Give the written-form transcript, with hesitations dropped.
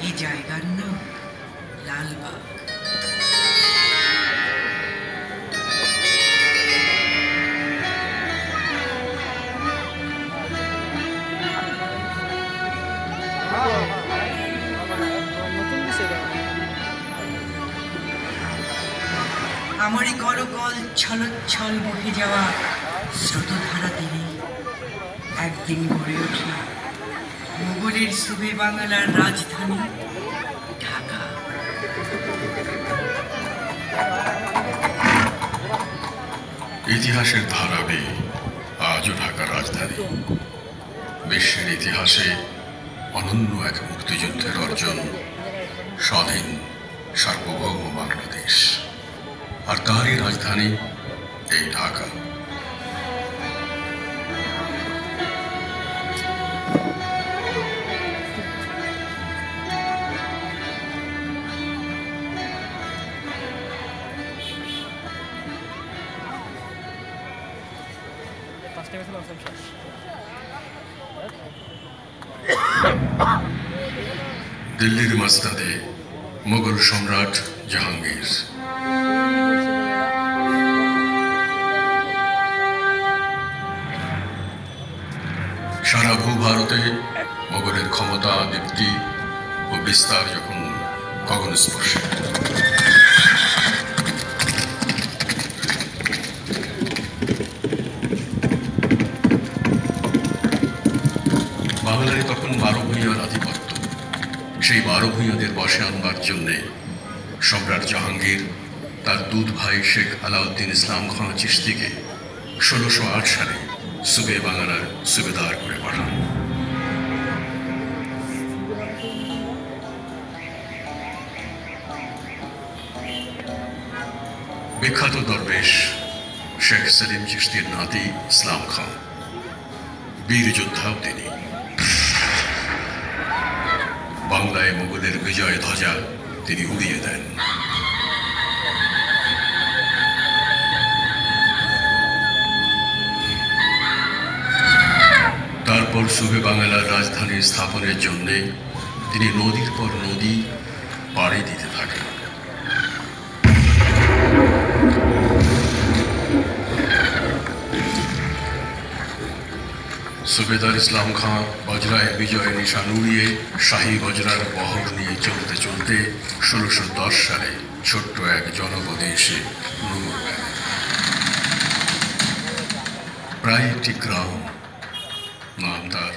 এই জায়গার নাম লালবাগ। আমারই কলকল ছলচ্ছল বহে যাওয়া স্রোতধারা তীরে একদিন গড়ে ওঠে মোগলের সুবে বাংলার রাজধানী ঢাকা। ইতিহাসের ধারা বেয়ে আজও ঢাকা রাজধানী। বিশ্বের ইতিহাসে অনন্য এক মুক্তিযুদ্ধের অর্জন, স্বাধীন সার্বভৌম বাংলাদেশ, আর তারই রাজধানী এই ঢাকা। দিল্লির মসনদে মোগল সম্রাট জাহাঙ্গীর। সারা ভূভারতে মোগলের ক্ষমতা, দীপ্তি ও বিস্তার যখন গগনস্পর্শী, বাংলায় তখন 12 ভূঁইয়ার আধিপত্য। সেই 12 ভূঁইয়াদের বশে আনবার জন্যে সম্রাট জাহাঙ্গীর তার দুধ ভাই শেখ আলাউদ্দিন ইসলাম খাঁ চিশতিকে 1608 সালে সুবে বাংলার সুবেদার করে পাঠান। বিখ্যাত দরবেশ শেখ সেলিম চিশতির নাতি ইসলাম খাঁ, বীর যোদ্ধাও তিনি। বাংলায় মোগলের বিজয় ধ্বজা তিনি উড়িয়ে দেন। তারপর সুবে বাংলার রাজধানী স্থাপনের জন্যে তিনি নদীর পর নদী পাড়ি দিতে থাকেন। সুবেদার ইসলাম খাঁ বজরায় বিজয় নিশান উড়িয়ে শাহী বজরার বহর নিয়ে চলতে চলতে 1610 সালে ছোট্ট এক জনপদে এসে নূর দেন। প্রায় একটি গ্রাম, নাম তার